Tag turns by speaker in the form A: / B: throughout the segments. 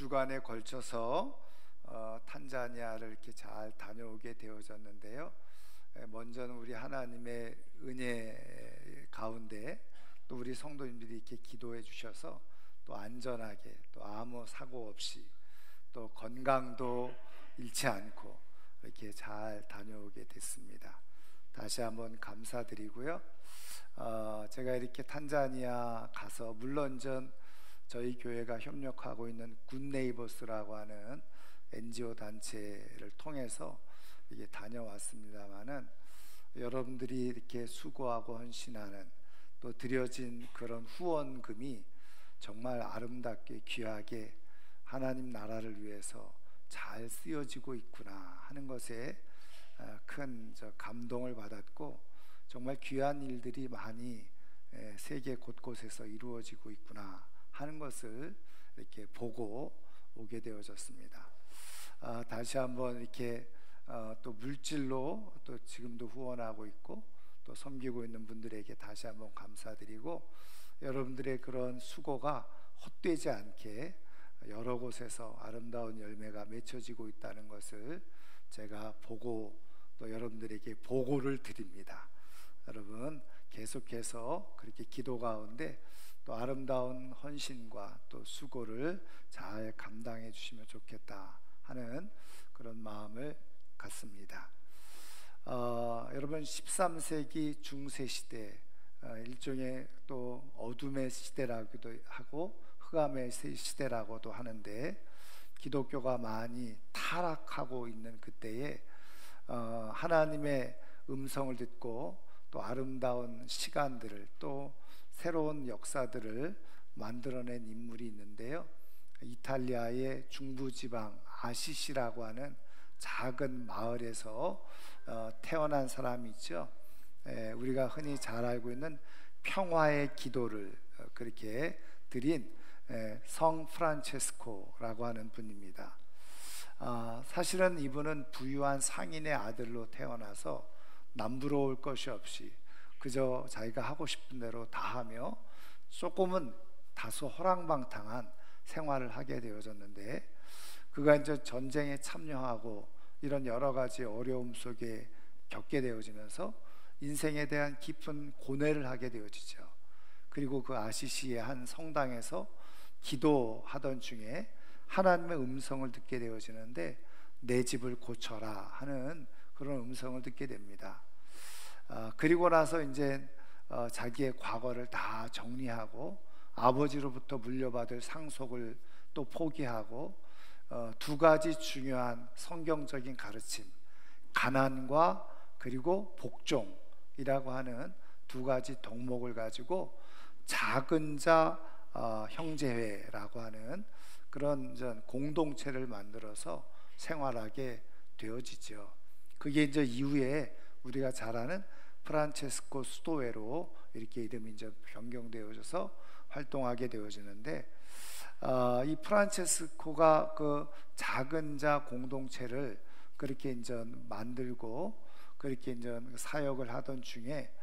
A: 2주간에 걸쳐서 탄자니아를 이렇게 잘 다녀오게 되어졌는데요. 먼저는 우리 하나님의 은혜 가운데 또 우리 성도님들이 이렇게 기도해 주셔서 또 안전하게 또 아무 사고 없이 또 건강도 잃지 않고 이렇게 잘 다녀오게 됐습니다. 다시 한번 감사드리고요. 제가 이렇게 탄자니아 가서 물론 저희 교회가 협력하고 있는 굿네이버스라고 하는 NGO 단체를 통해서 이게 다녀왔습니다만은 여러분들이 이렇게 수고하고 헌신하는 또 드려진 그런 후원금이 정말 아름답게 귀하게 하나님 나라를 위해서 잘 쓰여지고 있구나 하는 것에 큰 감동을 받았고, 정말 귀한 일들이 많이 세계 곳곳에서 이루어지고 있구나 하는 것을 이렇게 보고 오게 되어졌습니다. 다시 한번 이렇게 또 물질로 또 지금도 후원하고 있고 또 섬기고 있는 분들에게 다시 한번 감사드리고, 여러분들의 그런 수고가 헛되지 않게 여러 곳에서 아름다운 열매가 맺혀지고 있다는 것을 제가 보고 또 여러분들에게 보고를 드립니다. 여러분 계속해서 그렇게 기도 가운데 또 아름다운 헌신과 또 수고를 잘 감당해 주시면 좋겠다 하는 그런 마음을 갖습니다. 여러분 13세기 중세 시대, 일종의 또 어둠의 시대라고도 하고 흑암의 시대라고도 하는데, 기독교가 많이 타락하고 있는 그때에 하나님의 음성을 듣고 또 아름다운 시간들을 또 새로운 역사들을 만들어낸 인물이 있는데요. 이탈리아의 중부지방 아시시라고 하는 작은 마을에서 태어난 사람이 있죠. 우리가 흔히 잘 알고 있는 평화의 기도를 그렇게 드린 성 프란체스코라고 하는 분입니다. 사실은 이분은 부유한 상인의 아들로 태어나서 남부러울 것이 없이 그저 자기가 하고 싶은 대로 다 하며 조금은 다소 허랑방탕한 생활을 하게 되어졌는데, 그가 이제 전쟁에 참여하고 이런 여러 가지 어려움 속에 겪게 되어지면서 인생에 대한 깊은 고뇌를 하게 되어지죠. 그리고 그 아시시의 한 성당에서 기도하던 중에 하나님의 음성을 듣게 되어지는데, 내 집을 고쳐라 하는 그런 음성을 듣게 됩니다. 그리고 나서 이제 자기의 과거를 다 정리하고 아버지로부터 물려받을 상속을 또 포기하고 두 가지 중요한 성경적인 가르침, 가난과 그리고 복종이라고 하는 두 가지 덕목을 가지고 작은 자 형제회라고 하는 그런 공동체를 만들어서 생활하게 되어지죠. 그게 이제 이후에 우리가 잘 아는 프란체스코 수도회로 이렇게 이름이 이제 변경되어져서 활동하게 되어지는데, 이 프란체스코가 그 작은 자 공동체를 그렇게 이제 만들고 그렇게 이제 사역을 하던 중에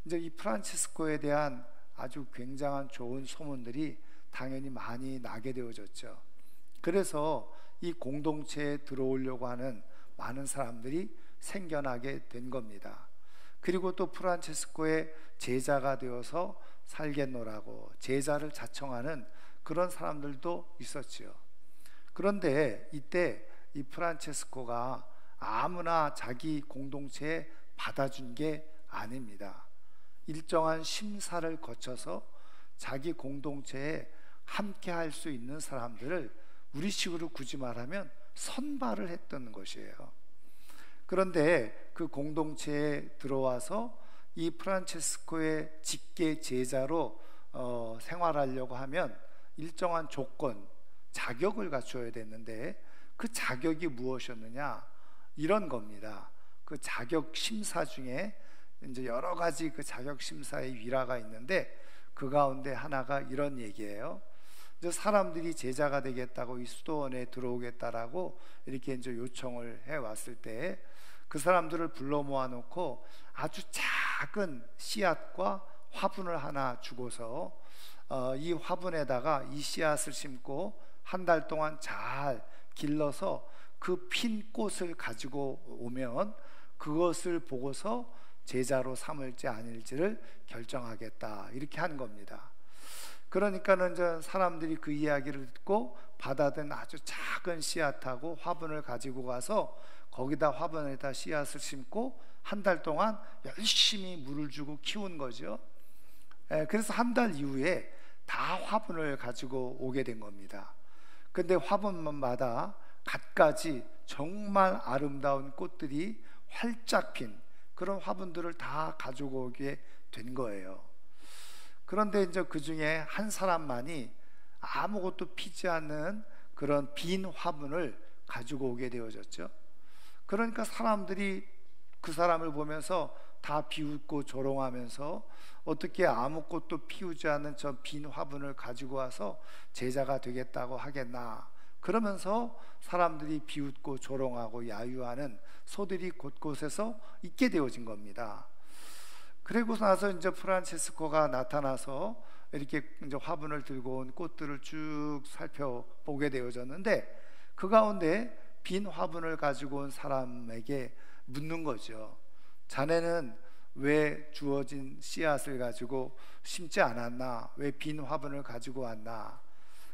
A: 이제 이 프란체스코에 대한 아주 굉장한 좋은 소문들이 당연히 많이 나게 되어졌죠. 그래서 이 공동체에 들어오려고 하는 많은 사람들이 생겨나게 된 겁니다. 그리고 또 프란체스코의 제자가 되어서 살겠노라고 제자를 자청하는 그런 사람들도 있었지요. 그런데 이때 이 프란체스코가 아무나 자기 공동체에 받아준 게 아닙니다. 일정한 심사를 거쳐서 자기 공동체에 함께 할 수 있는 사람들을 우리식으로 굳이 말하면 선발을 했던 것이에요. 그런데 그 공동체에 들어와서 이 프란체스코의 직계 제자로 생활하려고 하면 일정한 조건, 자격을 갖춰야 됐는데, 그 자격이 무엇이었느냐? 이런 겁니다. 그 자격 심사 중에 이제 여러 가지 그 자격 심사의 위라가 있는데, 그 가운데 하나가 이런 얘기예요. 이제 사람들이 제자가 되겠다고 이 수도원에 들어오겠다라고 이렇게 이제 요청을 해 왔을 때, 그 사람들을 불러 모아놓고 아주 작은 씨앗과 화분을 하나 주고서 이 화분에다가 이 씨앗을 심고 한 달 동안 잘 길러서 그 핀 꽃을 가지고 오면 그것을 보고서 제자로 삼을지 아닐지를 결정하겠다, 이렇게 하는 겁니다. 그러니까는 저 사람들이 그 이야기를 듣고 받아든 아주 작은 씨앗하고 화분을 가지고 가서 거기다 화분에다 씨앗을 심고 한 달 동안 열심히 물을 주고 키운 거죠. 그래서 한 달 이후에 다 화분을 가지고 오게 된 겁니다. 근데 화분마다 갖가지 정말 아름다운 꽃들이 활짝 핀 그런 화분들을 다 가지고 오게 된 거예요. 그런데 이제 그 중에 한 사람만이 아무것도 피지 않는 그런 빈 화분을 가지고 오게 되어졌죠. 그러니까 사람들이 그 사람을 보면서 다 비웃고 조롱하면서 어떻게 아무것도 피우지 않은 저 빈 화분을 가지고 와서 제자가 되겠다고 하겠나, 그러면서 사람들이 비웃고 조롱하고 야유하는 소들이 곳곳에서 있게 되어진 겁니다. 그리고 나서 이제 프란체스코가 나타나서 이렇게 이제 화분을 들고 온 꽃들을 쭉 살펴보게 되어졌는데, 그 가운데 빈 화분을 가지고 온 사람에게 묻는 거죠. 자네는 왜 주어진 씨앗을 가지고 심지 않았나? 왜 빈 화분을 가지고 왔나?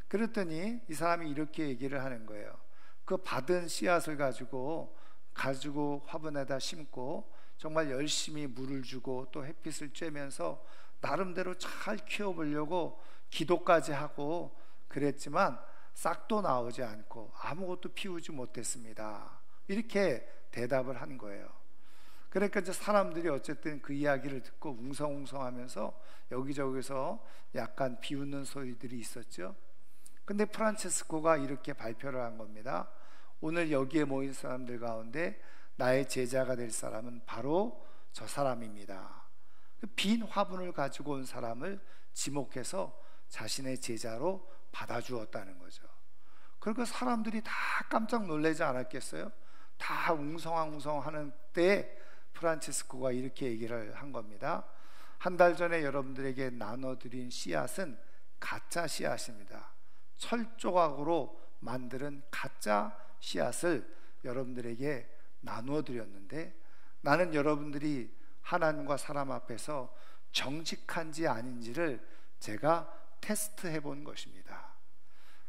A: 그랬더니 이 사람이 이렇게 얘기를 하는 거예요. 그 받은 씨앗을 가지고 화분에다 심고 정말 열심히 물을 주고 또 햇빛을 쬐면서 나름대로 잘 키워보려고 기도까지 하고 그랬지만 싹도 나오지 않고 아무것도 피우지 못했습니다. 이렇게 대답을 한 거예요. 그러니까 이제 사람들이 어쨌든 그 이야기를 듣고 웅성웅성하면서 여기저기서 약간 비웃는 소리들이 있었죠. 근데 프란체스코가 이렇게 발표를 한 겁니다. 오늘 여기에 모인 사람들 가운데 나의 제자가 될 사람은 바로 저 사람입니다. 빈 화분을 가지고 온 사람을 지목해서 자신의 제자로 받아주었다는 거죠. 그러니까 사람들이 다 깜짝 놀라지 않았겠어요? 다 웅성웅성하는 때에 프란체스코가 이렇게 얘기를 한 겁니다. 한 달 전에 여러분들에게 나눠드린 씨앗은 가짜 씨앗입니다. 철조각으로 만드는 가짜 씨앗을 여러분들에게 나누어 드렸는데, 나는 여러분들이 하나님과 사람 앞에서 정직한지 아닌지를 제가 테스트해 본 것입니다.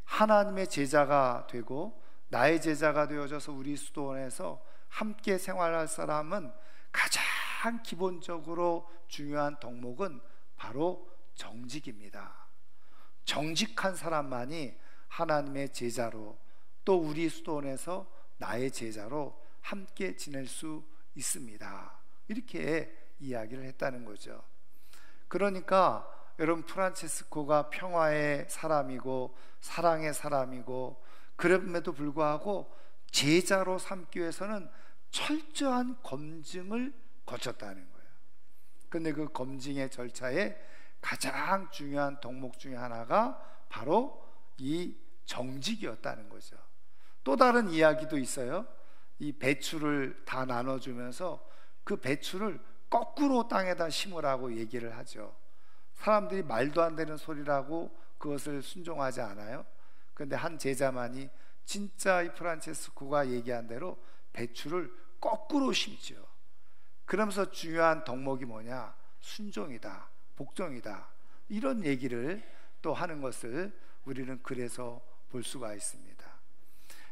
A: 하나님의 제자가 되고 나의 제자가 되어져서 우리 수도원에서 함께 생활할 사람은 가장 기본적으로 중요한 덕목은 바로 정직입니다. 정직한 사람만이 하나님의 제자로, 또 우리 수도원에서 나의 제자로 함께 지낼 수 있습니다. 이렇게 이야기를 했다는 거죠. 그러니까 여러분, 프란체스코가 평화의 사람이고 사랑의 사람이고 그럼에도 불구하고 제자로 삼기 위해서는 철저한 검증을 거쳤다는 거예요. 근데 그 검증의 절차에 가장 중요한 덕목 중에 하나가 바로 이 정직이었다는 거죠. 또 다른 이야기도 있어요. 이 배추를 다 나눠주면서 그 배추를 거꾸로 땅에다 심으라고 얘기를 하죠. 사람들이 말도 안 되는 소리라고 그것을 순종하지 않아요. 그런데 한 제자만이 진짜 이 프란체스코가 얘기한 대로 배추를 거꾸로 심죠. 그러면서 중요한 덕목이 뭐냐? 순종이다, 복종이다, 이런 얘기를 또 하는 것을 우리는 그래서 볼 수가 있습니다.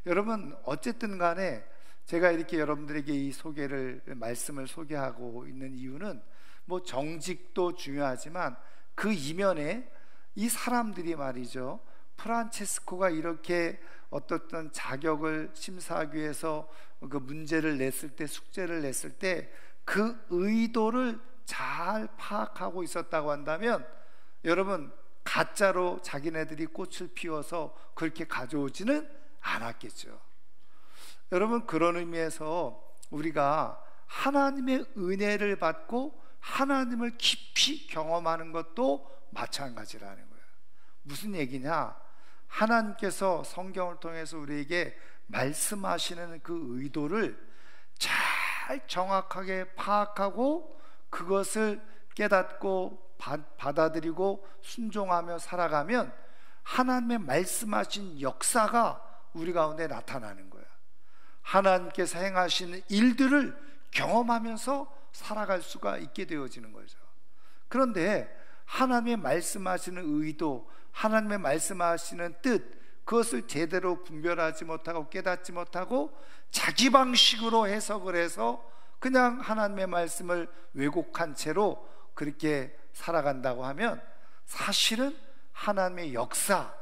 A: 여러분, 어쨌든 간에 제가 이렇게 여러분들에게 이 말씀을 소개하고 있는 이유는 뭐 정직도 중요하지만 그 이면에 이 사람들이 말이죠, 프란체스코가 이렇게 어떤 자격을 심사하기 위해서 그 문제를 냈을 때, 숙제를 냈을 때 그 의도를 잘 파악하고 있었다고 한다면, 여러분, 가짜로 자기네들이 꽃을 피워서 그렇게 가져오지는 않았겠죠. 여러분, 그런 의미에서 우리가 하나님의 은혜를 받고 하나님을 깊이 경험하는 것도 마찬가지라는 거예요. 무슨 얘기냐? 하나님께서 성경을 통해서 우리에게 말씀하시는 그 의도를 잘 정확하게 파악하고 그것을 깨닫고 받아들이고 순종하며 살아가면 하나님의 말씀하신 역사가 우리 가운데 나타나는 거예요. 하나님께서 행하시는 일들을 경험하면서 살아갈 수가 있게 되어지는 거죠. 그런데 하나님의 말씀하시는 의도, 하나님의 말씀하시는 뜻, 그것을 제대로 분별하지 못하고 깨닫지 못하고 자기 방식으로 해석을 해서 그냥 하나님의 말씀을 왜곡한 채로 그렇게 살아간다고 하면 사실은 하나님의 역사,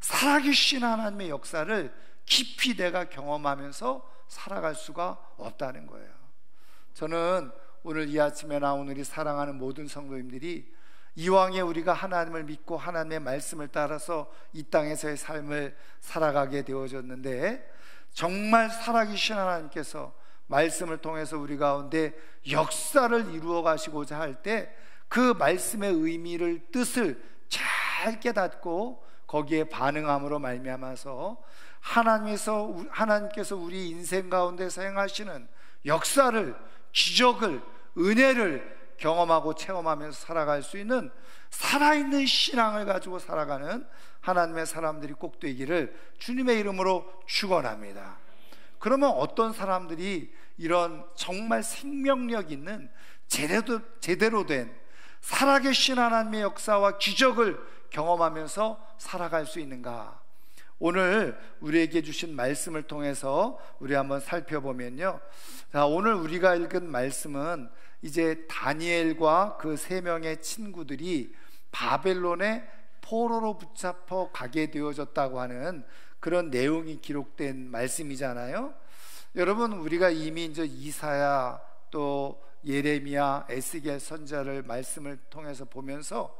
A: 살아계신 하나님의 역사를 깊이 내가 경험하면서 살아갈 수가 없다는 거예요. 저는 오늘 이 아침에 나온 우리 사랑하는 모든 성도님들이 이왕에 우리가 하나님을 믿고 하나님의 말씀을 따라서 이 땅에서의 삶을 살아가게 되어졌는데, 정말 살아계신 하나님께서 말씀을 통해서 우리 가운데 역사를 이루어 가시고자 할 때 그 말씀의 의미를, 뜻을 잘 깨닫고 거기에 반응함으로 말미암아서 하나님께서 우리 인생 가운데서 행하시는 역사를, 기적을, 은혜를 경험하고 체험하면서 살아갈 수 있는 살아있는 신앙을 가지고 살아가는 하나님의 사람들이 꼭 되기를 주님의 이름으로 축원합니다. 그러면 어떤 사람들이 이런 정말 생명력 있는 제대로 된 살아계신 하나님의 역사와 기적을 경험하면서 살아갈 수 있는가? 오늘 우리에게 주신 말씀을 통해서 우리 한번 살펴보면요, 자, 오늘 우리가 읽은 말씀은 이제 다니엘과 그 세 명의 친구들이 바벨론의 포로로 붙잡혀 가게 되어졌다고 하는 그런 내용이 기록된 말씀이잖아요. 여러분, 우리가 이미 이제 이사야, 또 예레미야, 에스겔 선지자를 말씀을 통해서 보면서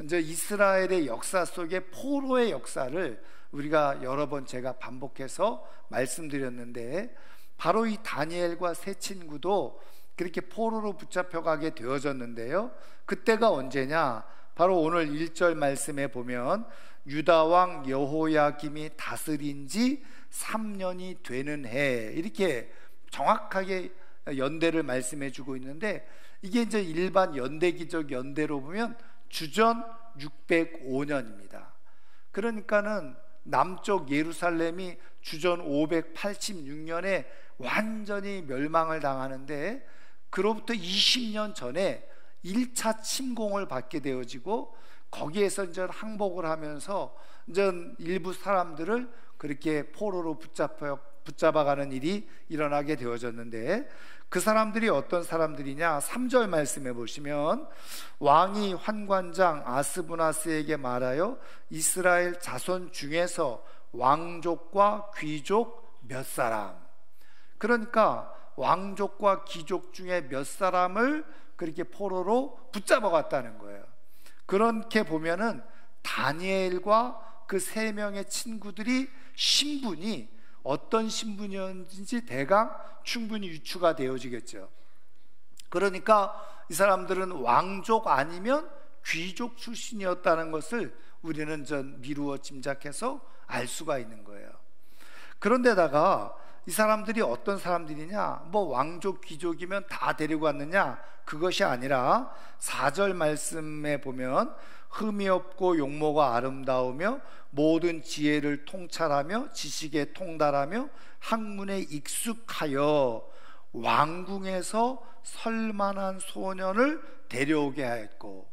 A: 이제 이스라엘의 역사 속에 포로의 역사를 우리가 여러 번 제가 반복해서 말씀드렸는데, 바로 이 다니엘과 세 친구도 그렇게 포로로 붙잡혀가게 되어졌는데요, 그때가 언제냐? 바로 오늘 1절 말씀에 보면 유다 왕 여호야김이 다스린 지 3년이 되는 해, 이렇게 정확하게 연대를 말씀해 주고 있는데, 이게 이제 일반 연대기적 연대로 보면 주전 605년입니다. 그러니까는 남쪽 예루살렘이 주전 586년에 완전히 멸망을 당하는데, 그로부터 20년 전에 1차 침공을 받게 되어지고, 거기에서 이제 항복을 하면서 이제 일부 사람들을 그렇게 포로로 붙잡아가는 일이 일어나게 되어졌는데, 그 사람들이 어떤 사람들이냐? 3절 말씀해 보시면 왕이 환관장 아스부나스에게 말하여 이스라엘 자손 중에서 왕족과 귀족 몇 사람, 그러니까 왕족과 귀족 중에 몇 사람을 그렇게 포로로 붙잡아 갔다는 거예요. 그렇게 보면은 다니엘과 그 세 명의 친구들이 신분이 어떤 신분이었는지 대강 충분히 유추가 되어지겠죠. 그러니까 이 사람들은 왕족 아니면 귀족 출신이었다는 것을 우리는 미루어 짐작해서 알 수가 있는 거예요. 그런데다가 이 사람들이 어떤 사람들이냐? 뭐 왕족 귀족이면 다 데리고 왔느냐? 그것이 아니라 4절 말씀에 보면 흠이 없고 용모가 아름다우며 모든 지혜를 통찰하며 지식에 통달하며 학문에 익숙하여 왕궁에서 설만한 소년을 데려오게 하였고,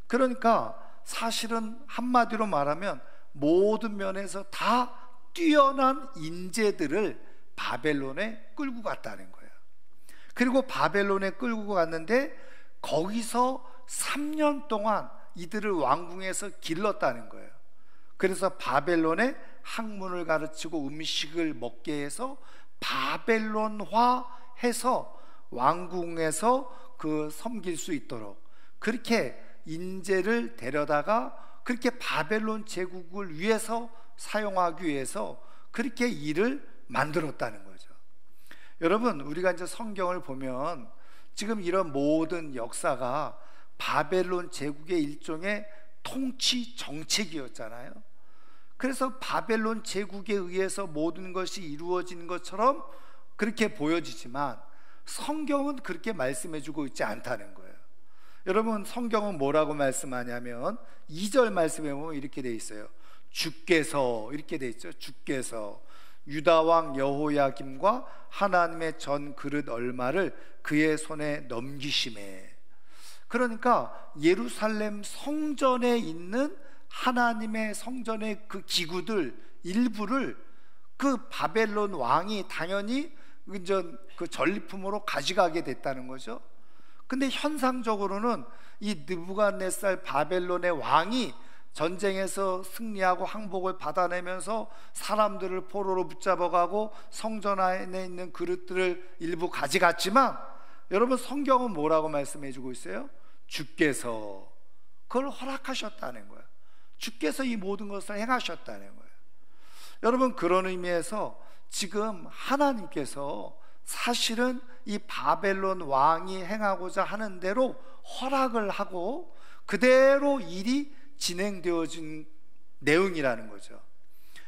A: 그러니까 사실은 한마디로 말하면 모든 면에서 다 뛰어난 인재들을 바벨론에 끌고 갔다는 거예요. 그리고 바벨론에 끌고 갔는데 거기서 3년 동안 이들을 왕궁에서 길렀다는 거예요. 그래서 바벨론의 학문을 가르치고 음식을 먹게 해서 바벨론화 해서 왕궁에서 섬길 수 있도록 그렇게 인재를 데려다가 그렇게 바벨론 제국을 위해서 사용하기 위해서 그렇게 일을 만들었다는 거죠. 여러분, 우리가 이제 성경을 보면 지금 이런 모든 역사가 바벨론 제국의 일종의 통치 정책이었잖아요. 그래서 바벨론 제국에 의해서 모든 것이 이루어진 것처럼 그렇게 보여지지만 성경은 그렇게 말씀해주고 있지 않다는 거예요. 여러분, 성경은 뭐라고 말씀하냐면 2절 말씀에 보면 이렇게 돼 있어요. 주께서 이렇게 돼 있죠. 주께서 유다 왕 여호야김과 하나님의 전 그릇 얼마를 그의 손에 넘기심에. 그러니까 예루살렘 성전에 있는 하나님의 성전의 그 기구들 일부를 그 바벨론 왕이 당연히 그 전리품으로 가져가게 됐다는 거죠. 근데 현상적으로는 이 느부갓네살 바벨론의 왕이 전쟁에서 승리하고 항복을 받아내면서 사람들을 포로로 붙잡아가고 성전 안에 있는 그릇들을 일부 가져갔지만, 여러분 성경은 뭐라고 말씀해 주고 있어요? 주께서 그걸 허락하셨다는 거예요. 주께서 이 모든 것을 행하셨다는 거예요. 여러분, 그런 의미에서 지금 하나님께서 사실은 이 바벨론 왕이 행하고자 하는 대로 허락을 하고 그대로 일이 진행되어진 내용이라는 거죠.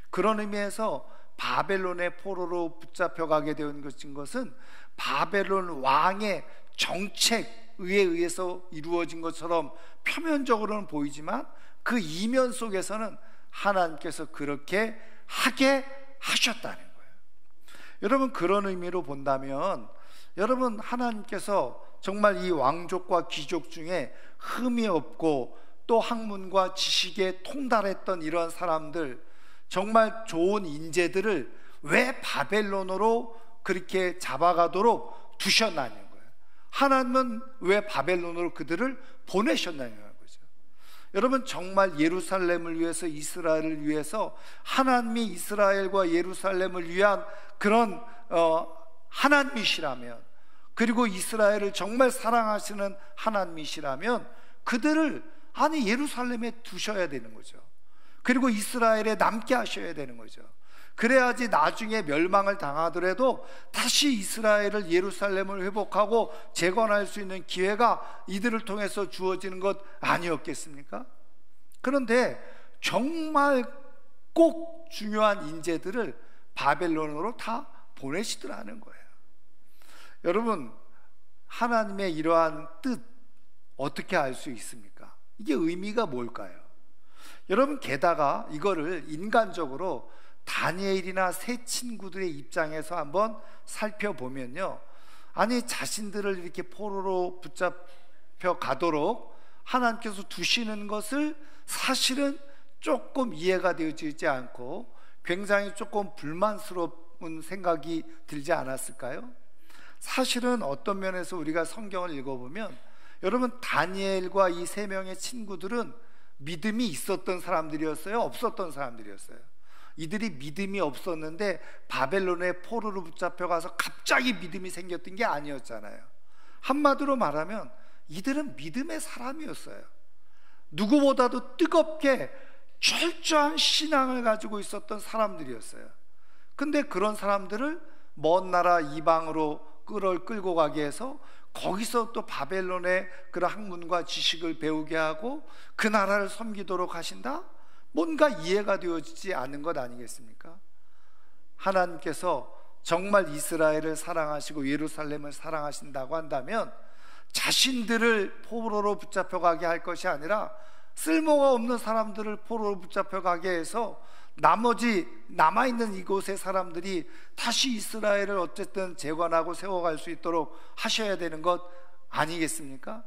A: 그런 의미에서 바벨론의 포로로 붙잡혀가게 된 것은 바벨론 왕의 정책에 의해서 이루어진 것처럼 표면적으로는 보이지만 그 이면 속에서는 하나님께서 그렇게 하게 하셨다는 거예요. 여러분, 그런 의미로 본다면 여러분, 하나님께서 정말 이 왕족과 귀족 중에 흠이 없고 또 학문과 지식에 통달했던 이런 사람들, 정말 좋은 인재들을 왜 바벨론으로 그렇게 잡아가도록 두셨나는 거예요. 하나님은 왜 바벨론으로 그들을 보내셨나는 거죠. 여러분, 정말 예루살렘을 위해서, 이스라엘을 위해서 하나님이 이스라엘과 예루살렘을 위한 그런 하나님이시라면, 그리고 이스라엘을 정말 사랑하시는 하나님이시라면 그들을 예루살렘에 두셔야 되는 거죠. 그리고 이스라엘에 남게 하셔야 되는 거죠. 그래야지 나중에 멸망을 당하더라도 다시 이스라엘을, 예루살렘을 회복하고 재건할 수 있는 기회가 이들을 통해서 주어지는 것 아니었겠습니까? 그런데 정말 꼭 중요한 인재들을 바벨론으로 다 보내시더라는 거예요. 여러분, 하나님의 이러한 뜻 어떻게 알 수 있습니까? 이게 의미가 뭘까요? 여러분, 게다가 이거를 인간적으로 다니엘이나 세 친구들의 입장에서 한번 살펴보면요, 자신들을 이렇게 포로로 붙잡혀 가도록 하나님께서 두시는 것을 사실은 조금 이해가 되어지지 않고 굉장히 조금 불만스러운 생각이 들지 않았을까요? 사실은 어떤 면에서 우리가 성경을 읽어보면 여러분, 다니엘과 이 세 명의 친구들은 믿음이 있었던 사람들이었어요? 없었던 사람들이었어요? 이들이 믿음이 없었는데 바벨론의 포로로 붙잡혀가서 갑자기 믿음이 생겼던 게 아니었잖아요. 한마디로 말하면 이들은 믿음의 사람이었어요. 누구보다도 뜨겁게 철저한 신앙을 가지고 있었던 사람들이었어요. 근데 그런 사람들을 먼 나라 이방으로 끌고 가게 해서 거기서 또 바벨론의 그런 학문과 지식을 배우게 하고 그 나라를 섬기도록 하신다? 뭔가 이해가 되어지지 않는 것 아니겠습니까? 하나님께서 정말 이스라엘을 사랑하시고 예루살렘을 사랑하신다고 한다면 자신들을 포로로 붙잡혀가게 할 것이 아니라 쓸모가 없는 사람들을 포로로 붙잡혀가게 해서 나머지 남아있는 이곳의 사람들이 다시 이스라엘을 어쨌든 재건하고 세워갈 수 있도록 하셔야 되는 것 아니겠습니까?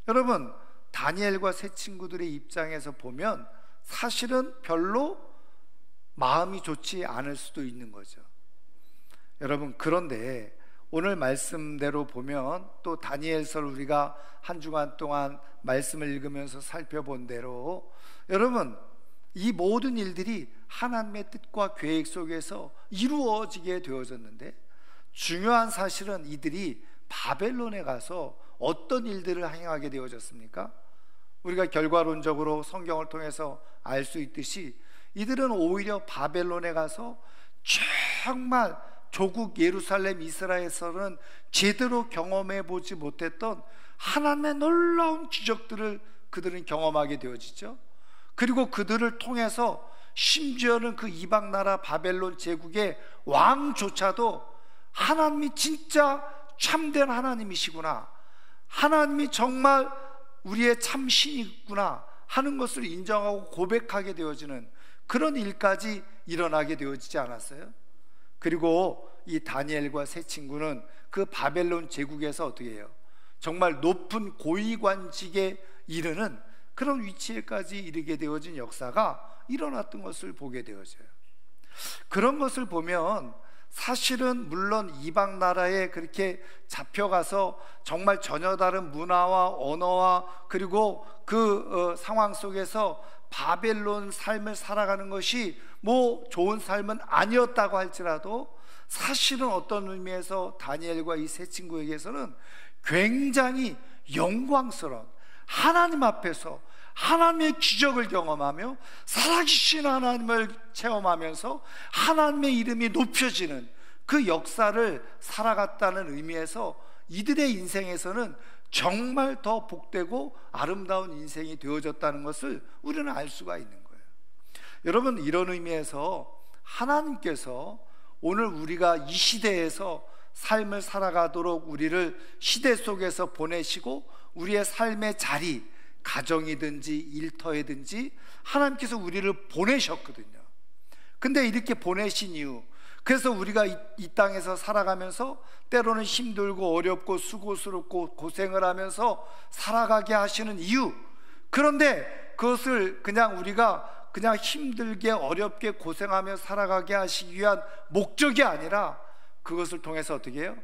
A: 여러분, 다니엘과 세 친구들의 입장에서 보면 사실은 별로 마음이 좋지 않을 수도 있는 거죠. 여러분, 그런데 오늘 말씀대로 보면 또 다니엘서를 우리가 한 주간 동안 말씀을 읽으면서 살펴본 대로 여러분, 이 모든 일들이 하나님의 뜻과 계획 속에서 이루어지게 되어졌는데 중요한 사실은 이들이 바벨론에 가서 어떤 일들을 행하게 되어졌습니까? 우리가 결과론적으로 성경을 통해서 알 수 있듯이 이들은 오히려 바벨론에 가서 정말 조국 예루살렘 이스라엘에서는 제대로 경험해 보지 못했던 하나님의 놀라운 기적들을 그들은 경험하게 되어지죠. 그리고 그들을 통해서 심지어는 그 이방 나라 바벨론 제국의 왕조차도 하나님이 진짜 참된 하나님이시구나, 하나님이 정말 우리의 참신이구나 하는 것을 인정하고 고백하게 되어지는 그런 일까지 일어나게 되어지지 않았어요? 그리고 이 다니엘과 세 친구는 그 바벨론 제국에서 어떻게 해요? 정말 높은 고위관직에 이르는 그런 위치에까지 이르게 되어진 역사가 일어났던 것을 보게 되어져요. 그런 것을 보면 사실은 물론 이방 나라에 그렇게 잡혀가서 정말 전혀 다른 문화와 언어와 그리고 그 상황 속에서 바벨론 삶을 살아가는 것이 뭐 좋은 삶은 아니었다고 할지라도 사실은 어떤 의미에서 다니엘과 이 세 친구에게서는 굉장히 영광스러운 하나님 앞에서 하나님의 기적을 경험하며 살아계신 하나님을 체험하면서 하나님의 이름이 높여지는 그 역사를 살아갔다는 의미에서 이들의 인생에서는 정말 더 복되고 아름다운 인생이 되어졌다는 것을 우리는 알 수가 있는 거예요. 여러분, 이런 의미에서 하나님께서 오늘 우리가 이 시대에서 삶을 살아가도록 우리를 시대 속에서 보내시고 우리의 삶의 자리, 가정이든지 일터에든지 하나님께서 우리를 보내셨거든요. 근데 이렇게 보내신 이유, 그래서 우리가 이 땅에서 살아가면서 때로는 힘들고 어렵고 수고스럽고 고생을 하면서 살아가게 하시는 이유, 그런데 그것을 그냥 우리가 그냥 힘들게 어렵게 고생하며 살아가게 하시기 위한 목적이 아니라 그것을 통해서 어떻게 해요?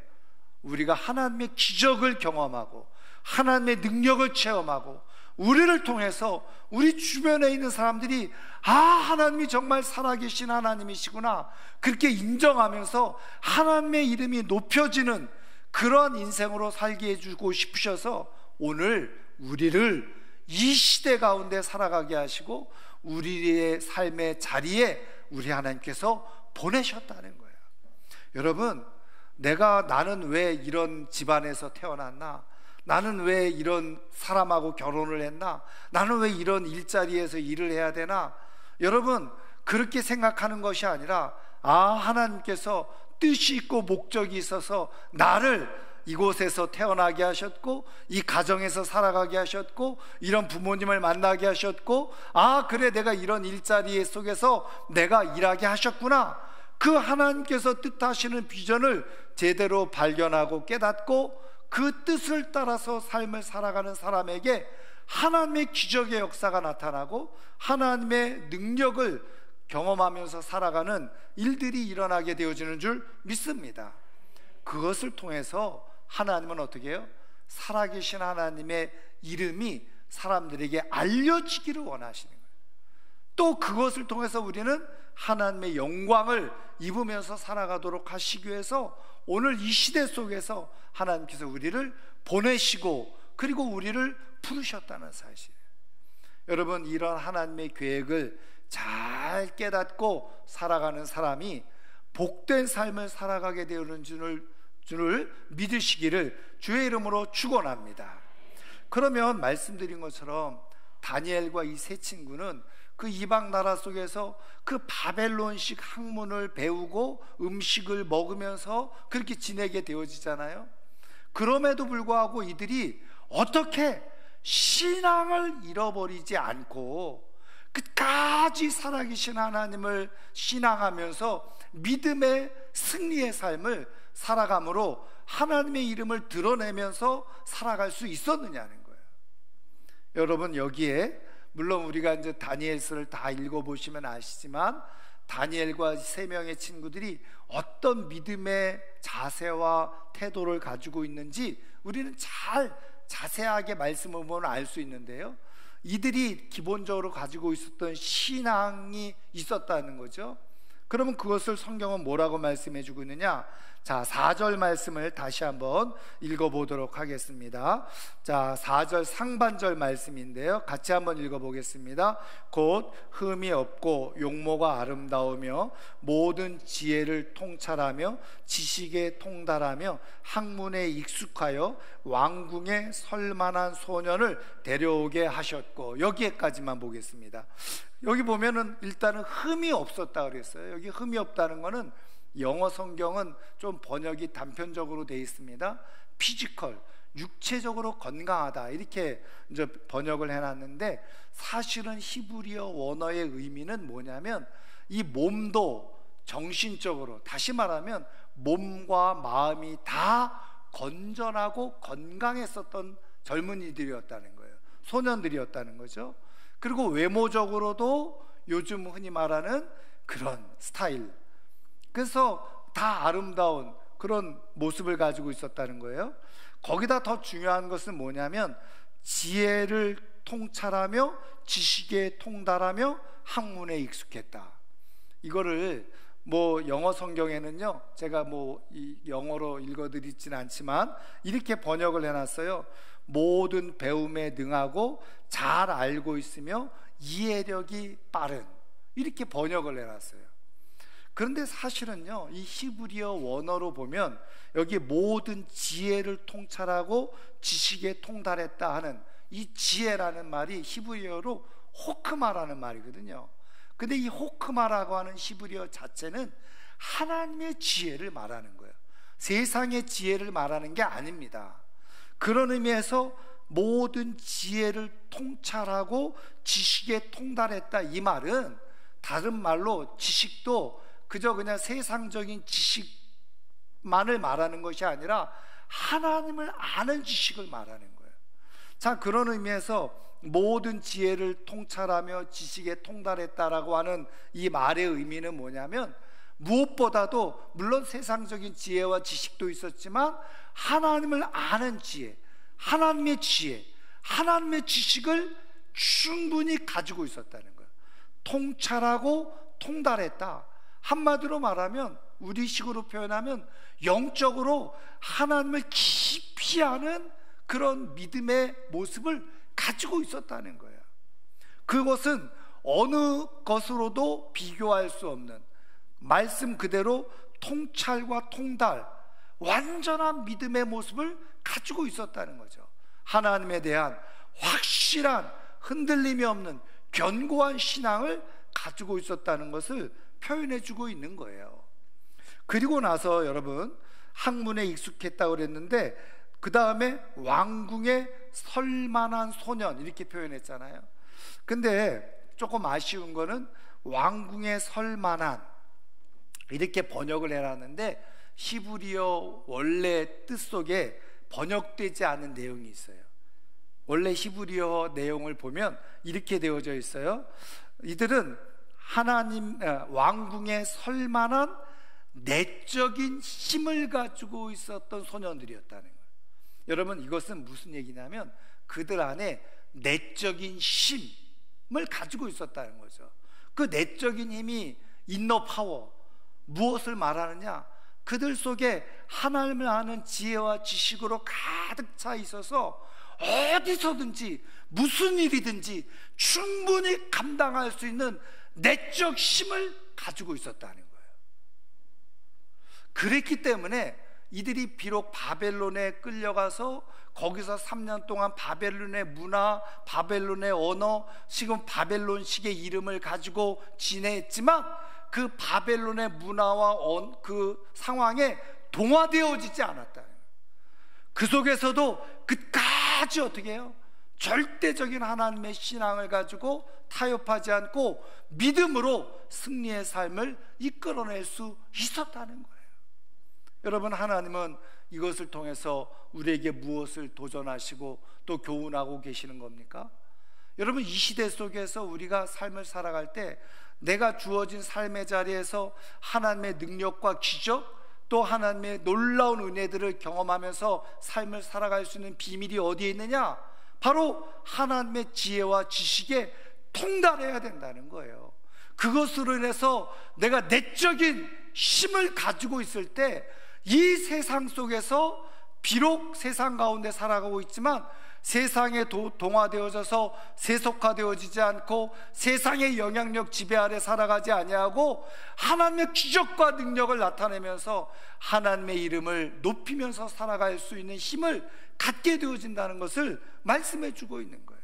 A: 우리가 하나님의 기적을 경험하고 하나님의 능력을 체험하고 우리를 통해서 우리 주변에 있는 사람들이 하나님이 정말 살아계신 하나님이시구나 그렇게 인정하면서 하나님의 이름이 높여지는 그러한 인생으로 살게 해주고 싶으셔서 오늘 우리를 이 시대 가운데 살아가게 하시고 우리의 삶의 자리에 우리 하나님께서 보내셨다는 거예요. 여러분, 나는 왜 이런 집안에서 태어났나? 나는 왜 이런 사람하고 결혼을 했나? 나는 왜 이런 일자리에서 일을 해야 되나? 여러분, 그렇게 생각하는 것이 아니라 하나님께서 뜻이 있고 목적이 있어서 나를 이곳에서 태어나게 하셨고 이 가정에서 살아가게 하셨고 이런 부모님을 만나게 하셨고 그래 내가 이런 일자리 속에서 내가 일하게 하셨구나. 그 하나님께서 뜻하시는 비전을 제대로 발견하고 깨닫고 그 뜻을 따라서 삶을 살아가는 사람에게 하나님의 기적의 역사가 나타나고 하나님의 능력을 경험하면서 살아가는 일들이 일어나게 되어지는 줄 믿습니다. 그것을 통해서 하나님은 어떻게 해요? 살아계신 하나님의 이름이 사람들에게 알려지기를 원하시는 거예요. 또 그것을 통해서 우리는 하나님의 영광을 입으면서 살아가도록 하시기 위해서 오늘 이 시대 속에서 하나님께서 우리를 보내시고 그리고 우리를 부르셨다는 사실. 여러분, 이런 하나님의 계획을 잘 깨닫고 살아가는 사람이 복된 삶을 살아가게 되는 줄을 믿으시기를 주의 이름으로 축원합니다. 그러면 말씀드린 것처럼 다니엘과 이 세 친구는 그 이방 나라 속에서 그 바벨론식 학문을 배우고 음식을 먹으면서 그렇게 지내게 되어지잖아요. 그럼에도 불구하고 이들이 어떻게 신앙을 잃어버리지 않고 끝까지 살아계신 하나님을 신앙하면서 믿음의 승리의 삶을 살아감으로 하나님의 이름을 드러내면서 살아갈 수 있었느냐는 거예요. 여러분, 여기에 물론 우리가 이제 다니엘서를 다 읽어보시면 아시지만 다니엘과 세 명의 친구들이 어떤 믿음의 자세와 태도를 가지고 있는지 우리는 잘 자세하게 말씀을 보면 알 수 있는데요, 이들이 기본적으로 가지고 있었던 신앙이 있었다는 거죠. 그러면 그것을 성경은 뭐라고 말씀해 주고 있느냐? 자, 4절 말씀을 다시 한번 읽어보도록 하겠습니다. 자, 4절 상반절 말씀인데요, 같이 한번 읽어보겠습니다. 곧 흠이 없고 용모가 아름다우며 모든 지혜를 통찰하며 지식에 통달하며 학문에 익숙하여 왕궁에 설만한 소년을 데려오게 하셨고, 여기에까지만 보겠습니다. 여기 보면은 일단은 흠이 없었다 그랬어요. 여기 흠이 없다는 거는 영어 성경은 좀 번역이 단편적으로 되어 있습니다. 피지컬, 육체적으로 건강하다 이렇게 이제 번역을 해놨는데, 사실은 히브리어 원어의 의미는 뭐냐면 이 몸도 정신적으로, 다시 말하면 몸과 마음이 다 건전하고 건강했었던 젊은이들이었다는 거예요. 소년들이었다는 거죠. 그리고 외모적으로도 요즘 흔히 말하는 그런 스타일, 그래서 다 아름다운 그런 모습을 가지고 있었다는 거예요. 거기다 더 중요한 것은 뭐냐면 지혜를 통찰하며 지식에 통달하며 학문에 익숙했다. 이거를 뭐 영어 성경에는요, 제가 뭐 이 영어로 읽어드리진 않지만 이렇게 번역을 해놨어요. 모든 배움에 능하고 잘 알고 있으며 이해력이 빠른, 이렇게 번역을 해놨어요. 그런데 사실은요, 이 히브리어 원어로 보면 여기 모든 지혜를 통찰하고 지식에 통달했다 하는 이 지혜라는 말이 히브리어로 호크마라는 말이거든요. 근데 이 호크마라고 하는 히브리어 자체는 하나님의 지혜를 말하는 거예요. 세상의 지혜를 말하는 게 아닙니다. 그런 의미에서 모든 지혜를 통찰하고 지식에 통달했다, 이 말은 다른 말로 지식도 그저 그냥 세상적인 지식만을 말하는 것이 아니라 하나님을 아는 지식을 말하는 거예요. 자, 그런 의미에서 모든 지혜를 통찰하며 지식에 통달했다라고 하는 이 말의 의미는 뭐냐면, 무엇보다도 물론 세상적인 지혜와 지식도 있었지만 하나님을 아는 지혜, 하나님의 지혜, 하나님의 지식을 충분히 가지고 있었다는 거예요. 통찰하고 통달했다. 한마디로 말하면, 우리식으로 표현하면 영적으로 하나님을 깊이 아는 그런 믿음의 모습을 가지고 있었다는 거예요. 그것은 어느 것으로도 비교할 수 없는, 말씀 그대로 통찰과 통달, 완전한 믿음의 모습을 가지고 있었다는 거죠. 하나님에 대한 확실한 흔들림이 없는 견고한 신앙을 가지고 있었다는 것을 표현해 주고 있는 거예요. 그리고 나서 여러분, 학문에 익숙했다고 그랬는데 그 다음에 왕궁에 설만한 소년, 이렇게 표현했잖아요. 근데 조금 아쉬운 거는 왕궁에 설만한, 이렇게 번역을 해놨는데 히브리어 원래 뜻 속에 번역되지 않은 내용이 있어요. 원래 히브리어 내용을 보면 이렇게 되어져 있어요. 이들은 하나님 왕궁에 설만한 내적인 힘을 가지고 있었던 소년들이었다는 거예요. 여러분, 이것은 무슨 얘기냐면 그들 안에 내적인 힘을 가지고 있었다는 거죠. 그 내적인 힘이 인너 파워, 무엇을 말하느냐? 그들 속에 하나님을 아는 지혜와 지식으로 가득 차 있어서 어디서든지 무슨 일이든지 충분히 감당할 수 있는 내적 힘을 가지고 있었다는 거예요. 그랬기 때문에 이들이 비록 바벨론에 끌려가서 거기서 3년 동안 바벨론의 문화, 바벨론의 언어, 지금 바벨론식의 이름을 가지고 지냈지만 그 바벨론의 문화와 그 상황에 동화되어지지 않았다는 거예요. 그 속에서도 끝까지 어떻게 해요? 절대적인 하나님의 신앙을 가지고 타협하지 않고 믿음으로 승리의 삶을 이끌어낼 수 있었다는 거예요. 여러분, 하나님은 이것을 통해서 우리에게 무엇을 도전하시고 또 교훈하고 계시는 겁니까? 여러분, 이 시대 속에서 우리가 삶을 살아갈 때 내가 주어진 삶의 자리에서 하나님의 능력과 기적, 또 하나님의 놀라운 은혜들을 경험하면서 삶을 살아갈 수 있는 비밀이 어디에 있느냐? 바로 하나님의 지혜와 지식에 통달해야 된다는 거예요. 그것으로 인해서 내가 내적인 힘을 가지고 있을 때 이 세상 속에서 비록 세상 가운데 살아가고 있지만 세상에 동화되어져서 세속화되어지지 않고 세상의 영향력 지배 아래 살아가지 아니하고 하나님의 기적과 능력을 나타내면서 하나님의 이름을 높이면서 살아갈 수 있는 힘을 갖게 되어진다는 것을 말씀해 주고 있는 거예요.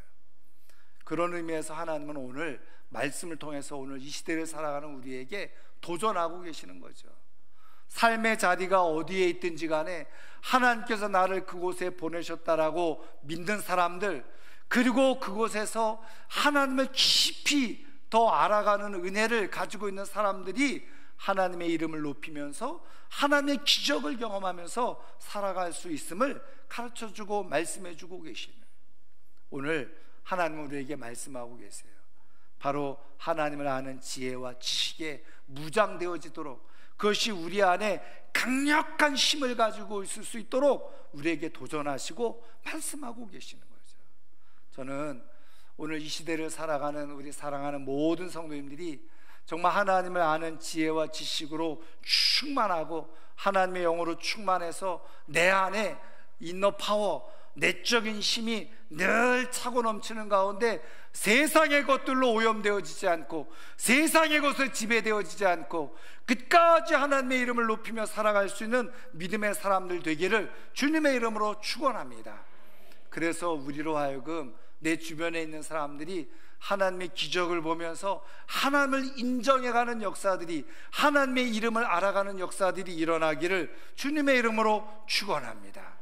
A: 그런 의미에서 하나님은 오늘 말씀을 통해서 오늘 이 시대를 살아가는 우리에게 도전하고 계시는 거죠. 삶의 자리가 어디에 있든지 간에 하나님께서 나를 그곳에 보내셨다라고 믿는 사람들, 그리고 그곳에서 하나님을 깊이 더 알아가는 은혜를 가지고 있는 사람들이 하나님의 이름을 높이면서 하나님의 기적을 경험하면서 살아갈 수 있음을 가르쳐주고 말씀해주고 계시는, 오늘 하나님은 우리에게 말씀하고 계세요. 바로 하나님을 아는 지혜와 지식에 무장되어지도록, 그것이 우리 안에 강력한 힘을 가지고 있을 수 있도록 우리에게 도전하시고 말씀하고 계시는 거죠. 저는 오늘 이 시대를 살아가는 우리 사랑하는 모든 성도님들이 정말 하나님을 아는 지혜와 지식으로 충만하고 하나님의 영으로 충만해서 내 안에 인너 파워, 내적인 힘이 늘 차고 넘치는 가운데 세상의 것들로 오염되어지지 않고 세상의 것에 지배되어지지 않고 끝까지 하나님의 이름을 높이며 살아갈 수 있는 믿음의 사람들 되기를 주님의 이름으로 축원합니다. 그래서 우리로 하여금 내 주변에 있는 사람들이 하나님의 기적을 보면서 하나님을 인정해가는 역사들이, 하나님의 이름을 알아가는 역사들이 일어나기를 주님의 이름으로 축원합니다.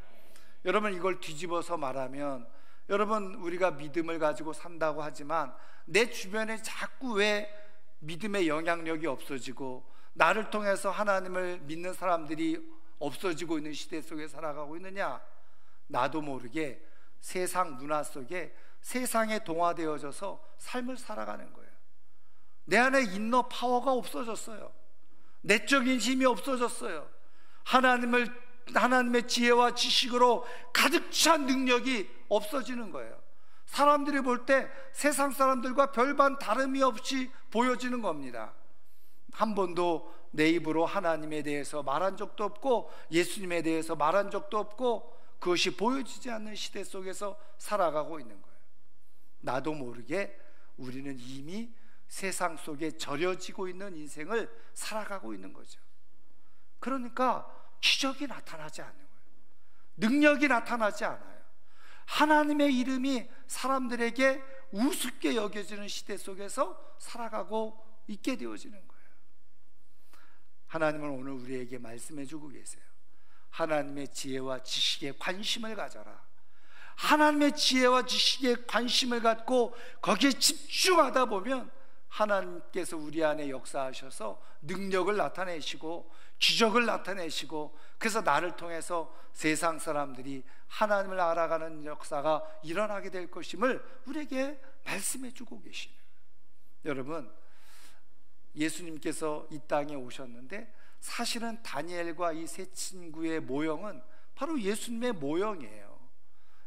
A: 여러분, 이걸 뒤집어서 말하면, 여러분, 우리가 믿음을 가지고 산다고 하지만 내 주변에 자꾸 왜 믿음의 영향력이 없어지고 나를 통해서 하나님을 믿는 사람들이 없어지고 있는 시대 속에 살아가고 있느냐? 나도 모르게 세상 문화 속에 세상에 동화되어져서 삶을 살아가는 거예요. 내 안에 인너 파워가 없어졌어요. 내적인 힘이 없어졌어요. 하나님의 지혜와 지식으로 가득 찬 능력이 없어지는 거예요. 사람들이 볼 때 세상 사람들과 별반 다름이 없이 보여지는 겁니다. 한 번도 내 입으로 하나님에 대해서 말한 적도 없고 예수님에 대해서 말한 적도 없고 그것이 보여지지 않는 시대 속에서 살아가고 있는 거예요. 나도 모르게 우리는 이미 세상 속에 절여지고 있는 인생을 살아가고 있는 거죠. 그러니까 기적이 나타나지 않는 거예요. 능력이 나타나지 않아요. 하나님의 이름이 사람들에게 우습게 여겨지는 시대 속에서 살아가고 있게 되어지는 거예요. 하나님은 오늘 우리에게 말씀해 주고 계세요. 하나님의 지혜와 지식에 관심을 가져라. 하나님의 지혜와 지식에 관심을 갖고 거기에 집중하다 보면 하나님께서 우리 안에 역사하셔서 능력을 나타내시고 기적을 나타내시고, 그래서 나를 통해서 세상 사람들이 하나님을 알아가는 역사가 일어나게 될 것임을 우리에게 말씀해 주고 계시네요. 여러분, 예수님께서 이 땅에 오셨는데 사실은 다니엘과 이 세 친구의 모형은 바로 예수님의 모형이에요.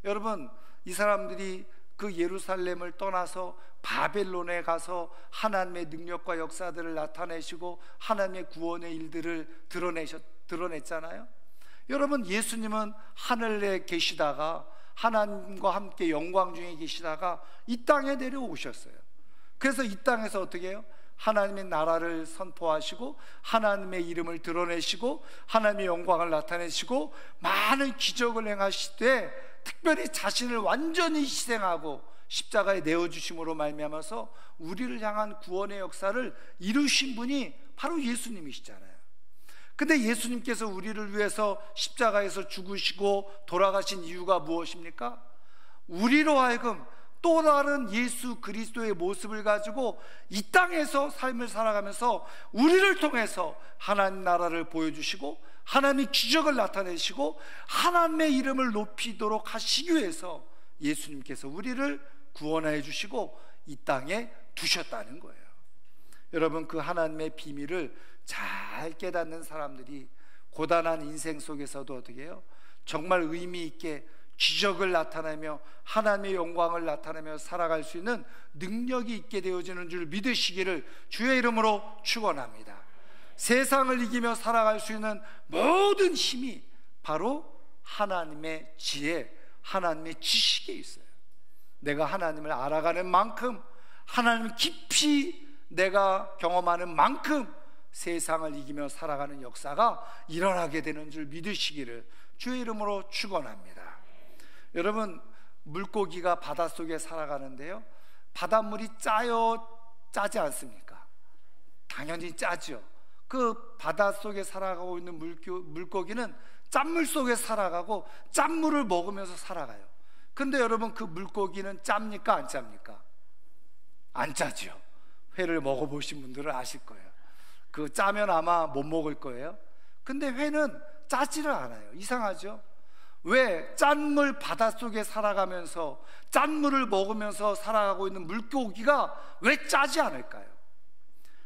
A: 여러분, 이 사람들이 그 예루살렘을 떠나서 바벨론에 가서 하나님의 능력과 역사들을 나타내시고 하나님의 구원의 일들을 드러냈잖아요. 여러분, 예수님은 하늘에 계시다가 하나님과 함께 영광 중에 계시다가 이 땅에 내려오셨어요. 그래서 이 땅에서 어떻게 해요? 하나님의 나라를 선포하시고 하나님의 이름을 드러내시고 하나님의 영광을 나타내시고 많은 기적을 행하시되, 특별히 자신을 완전히 희생하고 십자가에 내어주심으로 말미암아서 우리를 향한 구원의 역사를 이루신 분이 바로 예수님이시잖아요. 근데 예수님께서 우리를 위해서 십자가에서 죽으시고 돌아가신 이유가 무엇입니까? 우리로 하여금 또 다른 예수 그리스도의 모습을 가지고 이 땅에서 삶을 살아가면서 우리를 통해서 하나님 나라를 보여주시고 하나님의 기적을 나타내시고 하나님의 이름을 높이도록 하시기 위해서 예수님께서 우리를 구원해 주시고 이 땅에 두셨다는 거예요. 여러분, 그 하나님의 비밀을 잘 깨닫는 사람들이 고단한 인생 속에서도 어떻게 해요? 정말 의미 있게 기적을 나타내며 하나님의 영광을 나타내며 살아갈 수 있는 능력이 있게 되어지는 줄 믿으시기를 주의 이름으로 축원합니다. 세상을 이기며 살아갈 수 있는 모든 힘이 바로 하나님의 지혜, 하나님의 지식에 있어요. 내가 하나님을 알아가는 만큼, 하나님을 깊이 내가 경험하는 만큼 세상을 이기며 살아가는 역사가 일어나게 되는 줄 믿으시기를 주의 이름으로 축원합니다. 여러분, 물고기가 바닷속에 살아가는데요, 바닷물이 짜요, 짜지 않습니까? 당연히 짜죠. 그 바닷속에 살아가고 있는 물고기는 짠물 속에 살아가고 짠물을 먹으면서 살아가요. 근데 여러분, 그 물고기는 짭니까 안 짭니까? 안 짜죠. 회를 먹어보신 분들은 아실 거예요. 그 짜면 아마 못 먹을 거예요. 근데 회는 짜지를 않아요. 이상하죠? 왜? 짠물 바닷속에 살아가면서 짠물을 먹으면서 살아가고 있는 물고기가 왜 짜지 않을까요?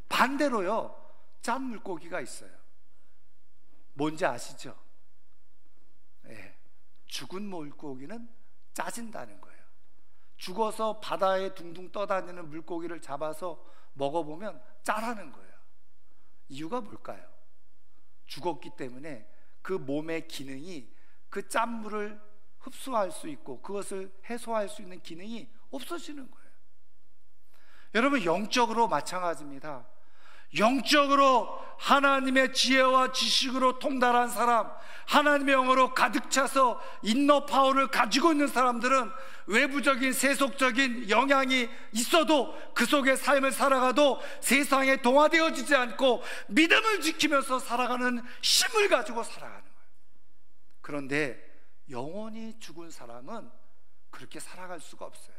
A: 반대로요, 짠 물고기가 있어요. 뭔지 아시죠? 네, 죽은 물고기는 짜진다는 거예요. 죽어서 바다에 둥둥 떠다니는 물고기를 잡아서 먹어보면 짜라는 거예요. 이유가 뭘까요? 죽었기 때문에 그 몸의 기능이 그 짠물을 흡수할 수 있고 그것을 해소할 수 있는 기능이 없어지는 거예요. 여러분, 영적으로 마찬가지입니다. 영적으로 하나님의 지혜와 지식으로 통달한 사람, 하나님의 영으로 가득 차서 인너 파워를 가지고 있는 사람들은 외부적인 세속적인 영향이 있어도 그 속에 삶을 살아가도 세상에 동화되어지지 않고 믿음을 지키면서 살아가는 힘을 가지고 살아가는 거예요. 그런데 영혼이 죽은 사람은 그렇게 살아갈 수가 없어요.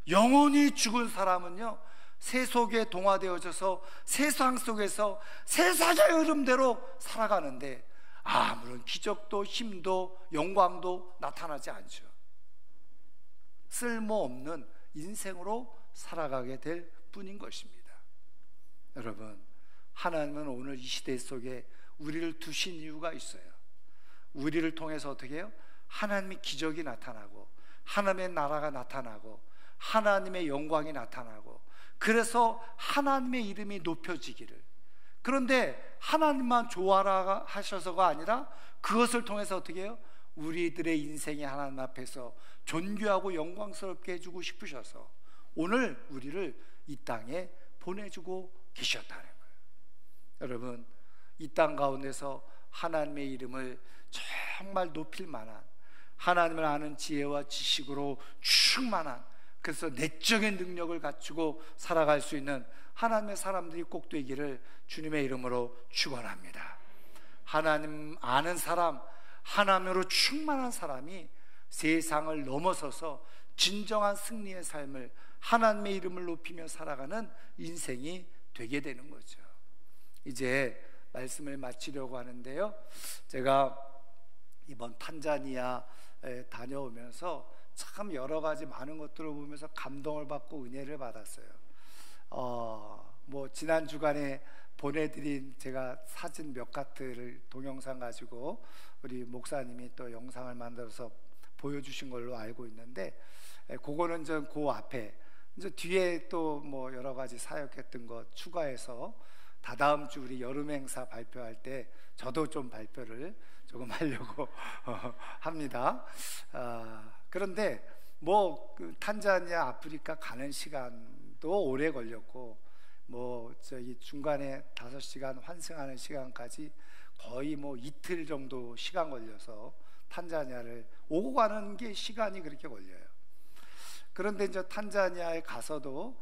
A: 영혼이 죽은 사람은요, 세속에 동화되어져서 세상 속에서 세상의 흐름대로 살아가는데 아무런 기적도 힘도 영광도 나타나지 않죠. 쓸모없는 인생으로 살아가게 될 뿐인 것입니다. 여러분, 하나님은 오늘 이 시대 속에 우리를 두신 이유가 있어요. 우리를 통해서 어떻게 해요? 하나님의 기적이 나타나고 하나님의 나라가 나타나고 하나님의 영광이 나타나고, 그래서 하나님의 이름이 높여지기를. 그런데 하나님만 좋아라 하셔서가 아니라 그것을 통해서 어떻게 해요? 우리들의 인생이 하나님 앞에서 존귀하고 영광스럽게 해주고 싶으셔서 오늘 우리를 이 땅에 보내주고 계셨다는 거예요. 여러분, 이 땅 가운데서 하나님의 이름을 정말 높일 만한, 하나님을 아는 지혜와 지식으로 충만한, 그래서 내적인 능력을 갖추고 살아갈 수 있는 하나님의 사람들이 꼭 되기를 주님의 이름으로 축원합니다. 하나님 아는 사람, 하나님으로 충만한 사람이 세상을 넘어서서 진정한 승리의 삶을 하나님의 이름을 높이며 살아가는 인생이 되게 되는 거죠. 이제 말씀을 마치려고 하는데요, 제가 이번 탄자니아에 다녀오면서 참 여러 가지 많은 것들을 보면서 감동을 받고 은혜를 받았어요. 뭐 지난 주간에 보내드린 제가 사진 몇 가트를 동영상 가지고 우리 목사님이 또 영상을 만들어서 보여주신 걸로 알고 있는데, 그거는 좀 그 앞에 이제 뒤에 또 뭐 여러 가지 사역했던 것 추가해서 다다음 주 우리 여름 행사 발표할 때 저도 좀 발표를 조금 하려고 합니다. 그런데 뭐 그 탄자니아 아프리카 가는 시간도 오래 걸렸고, 뭐 저기 중간에 5시간 환승하는 시간까지 거의 뭐 이틀 정도 시간 걸려서 탄자니아를 오고 가는 게 시간이 그렇게 걸려요. 그런데 이제 탄자니아에 가서도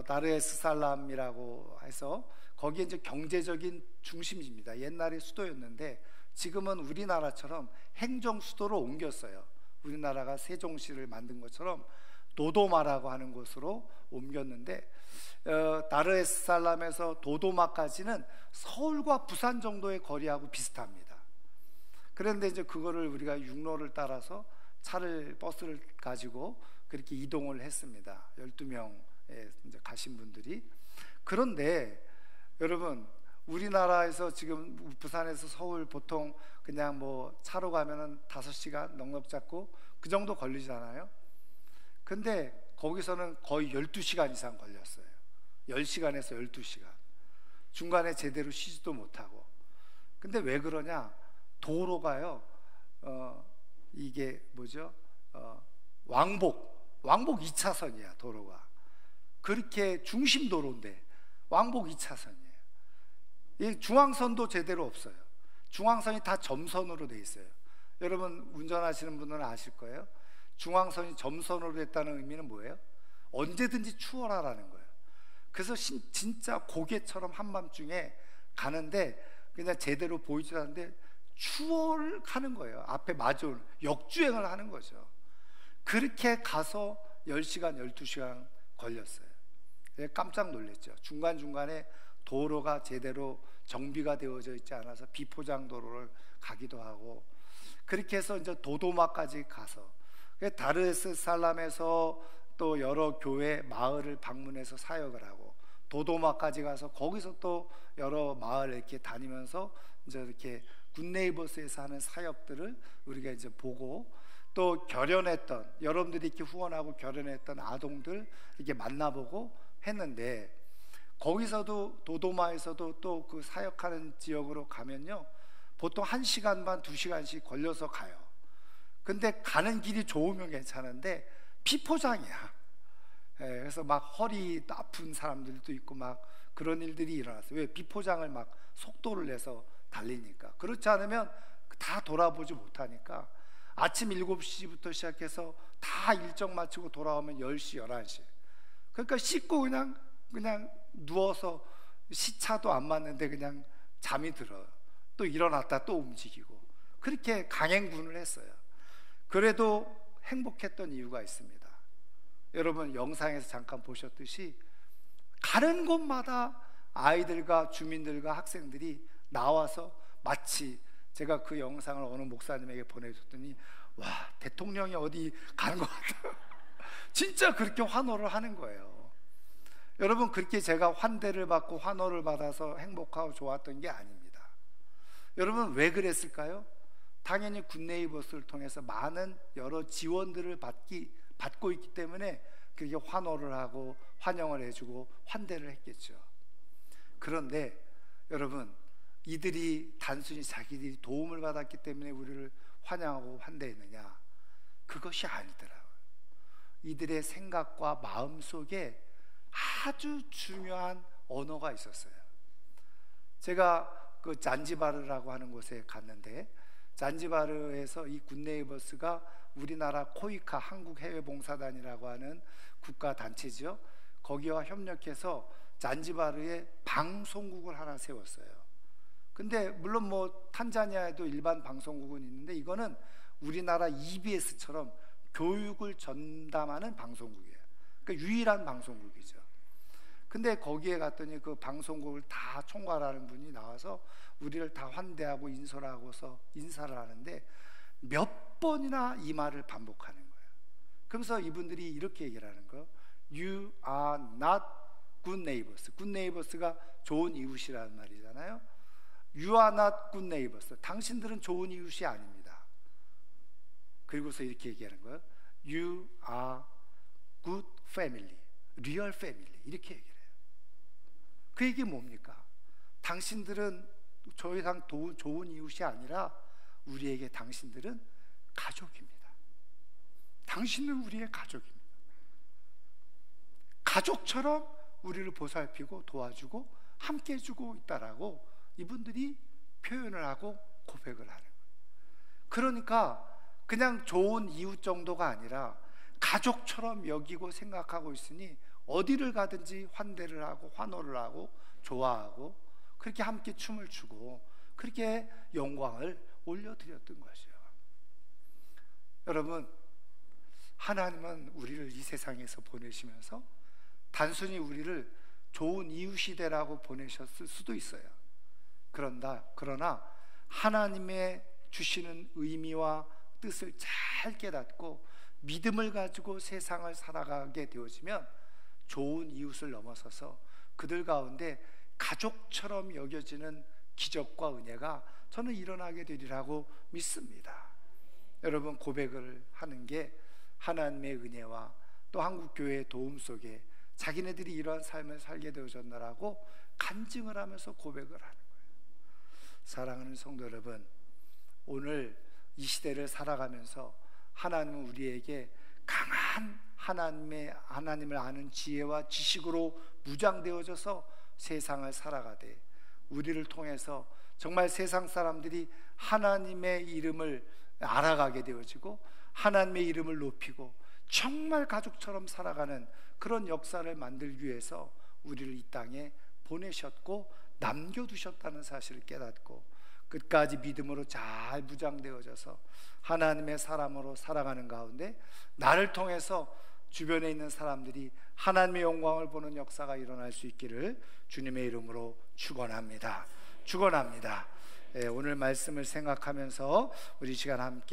A: 다르에스살람이라고 해서 거기에 이제 경제적인 중심지입니다. 옛날에 수도였는데 지금은 우리나라처럼 행정 수도로 옮겼어요. 우리나라가 세종시를 만든 것처럼 도도마라고 하는 곳으로 옮겼는데, 다르에스살람에서 도도마까지는 서울과 부산 정도의 거리하고 비슷합니다. 그런데 이제 그거를 우리가 육로를 따라서 버스를 가지고 그렇게 이동을 했습니다. 12명에 이제 가신 분들이. 그런데 여러분, 우리나라에서 지금 부산에서 서울 보통 그냥 뭐 차로 가면은 5시간 넉넉 잡고 그 정도 걸리잖아요. 근데 거기서는 거의 12시간 이상 걸렸어요. 10시간에서 12시간. 중간에 제대로 쉬지도 못하고. 근데 왜 그러냐? 도로가요, 이게 뭐죠? 왕복 2차선이야, 도로가. 그렇게 중심 도로인데 왕복 2차선이에요. 이 중앙선도 제대로 없어요. 중앙선이 다 점선으로 돼 있어요. 여러분 운전하시는 분들은 아실 거예요. 중앙선이 점선으로 됐다는 의미는 뭐예요? 언제든지 추월하라는 거예요. 그래서 진짜 고개처럼 한밤중에 가는데 그냥 제대로 보이지도 않는데 추월을 하는 거예요. 앞에 마주오는 역주행을 하는 거죠. 그렇게 가서 10시간, 12시간 걸렸어요. 깜짝 놀랐죠. 중간중간에 도로가 제대로 정비가 되어져 있지 않아서 비포장 도로를 가기도 하고, 그렇게 해서 이제 도도마까지 가서 다르에스살람에서 또 여러 교회 마을을 방문해서 사역을 하고, 도도마까지 가서 거기서 또 여러 마을 이렇게 다니면서 이제 이렇게 굿네이버스에서 하는 사역들을 우리가 이제 보고, 또 결연했던 여러분들이 이렇게 후원하고 결연했던 아동들 이렇게 만나보고 했는데, 거기서도 도도마에서도 또 그 사역하는 지역으로 가면요 보통 1시간 반 2시간씩 걸려서 가요. 근데 가는 길이 좋으면 괜찮은데 비포장이야. 그래서 막 허리 아픈 사람들도 있고 막 그런 일들이 일어났어요. 왜? 비포장을 막 속도를 내서 달리니까. 그렇지 않으면 다 돌아보지 못하니까 아침 7시부터 시작해서 다 일정 마치고 돌아오면 10시, 11시. 그러니까 씻고 그냥 누워서 시차도 안 맞는데 그냥 잠이 들어요. 또 일어났다 또 움직이고, 그렇게 강행군을 했어요. 그래도 행복했던 이유가 있습니다. 여러분 영상에서 잠깐 보셨듯이 가는 곳마다 아이들과 주민들과 학생들이 나와서, 마치 제가 그 영상을 어느 목사님에게 보내줬더니 와, 대통령이 어디 가는 것 같아요. 진짜 그렇게 환호를 하는 거예요. 여러분, 그렇게 제가 환대를 받고 환호를 받아서 행복하고 좋았던 게 아닙니다. 여러분, 왜 그랬을까요? 당연히 굿네이버스를 통해서 많은 여러 지원들을 받고 있기 때문에 그렇게 환호를 하고 환영을 해주고 환대를 했겠죠. 그런데 여러분, 이들이 단순히 자기들이 도움을 받았기 때문에 우리를 환영하고 환대했느냐? 그것이 아니더라고요. 이들의 생각과 마음 속에 아주 중요한 언어가 있었어요. 제가 그 잔지바르라고 하는 곳에 갔는데, 잔지바르에서 이 굿네이버스가 우리나라 코이카 한국해외봉사단이라고 하는 국가단체죠. 거기와 협력해서 잔지바르에 방송국을 하나 세웠어요. 근데 물론 뭐 탄자니아에도 일반 방송국은 있는데 이거는 우리나라 EBS처럼 교육을 전담하는 방송국이에요. 그러니까 유일한 방송국이죠. 근데 거기에 갔더니 그 방송국을 다 총괄하는 분이 나와서 우리를 다 환대하고 인솔하고서 인사를 하는데 몇 번이나 이 말을 반복하는 거예요. 그러면서 이분들이 이렇게 얘기를 하는 거예요. You are not good neighbors. good neighbors가 좋은 이웃이라는 말이잖아요. You are not good neighbors. 당신들은 좋은 이웃이 아닙니다. 그리고서 이렇게 얘기하는 거예요. You are good family, real family. 이렇게 얘기를 해요. 그 얘기 뭡니까? 당신들은 더 이상 좋은 이웃이 아니라 우리에게 당신들은 가족입니다. 당신은 우리의 가족입니다. 가족처럼 우리를 보살피고 도와주고 함께 해주고 있다라고 이분들이 표현을 하고 고백을 하는 거예요. 그러니까 그냥 좋은 이웃 정도가 아니라 가족처럼 여기고 생각하고 있으니 어디를 가든지 환대를 하고 환호를 하고 좋아하고 그렇게 함께 춤을 추고 그렇게 영광을 올려드렸던 것이요. 여러분, 하나님은 우리를 이 세상에서 보내시면서 단순히 우리를 좋은 이웃이 되라고 보내셨을 수도 있어요. 그러나 하나님의 주시는 의미와 뜻을 잘 깨닫고 믿음을 가지고 세상을 살아가게 되어지면 좋은 이웃을 넘어서서 그들 가운데 가족처럼 여겨지는 기적과 은혜가 저는 일어나게 되리라고 믿습니다. 여러분, 고백을 하는 게 하나님의 은혜와 또 한국교회의 도움 속에 자기네들이 이러한 삶을 살게 되어졌나라고 간증을 하면서 고백을 하는 거예요. 사랑하는 성도 여러분, 오늘 이 시대를 살아가면서 하나님은 우리에게 강한 하나님을 아는 지혜와 지식으로 무장되어져서 세상을 살아가되 우리를 통해서 정말 세상 사람들이 하나님의 이름을 알아가게 되어지고 하나님의 이름을 높이고 정말 가족처럼 살아가는 그런 역사를 만들기 위해서 우리를 이 땅에 보내셨고 남겨두셨다는 사실을 깨닫고 끝까지 믿음으로 잘 무장되어져서 하나님의 사람으로 살아가는 가운데 나를 통해서 주변에 있는 사람들이 하나님의 영광을 보는 역사가 일어날 수 있기를 주님의 이름으로 축원합니다. 축원합니다. 오늘 말씀을 생각하면서 우리 시간 함께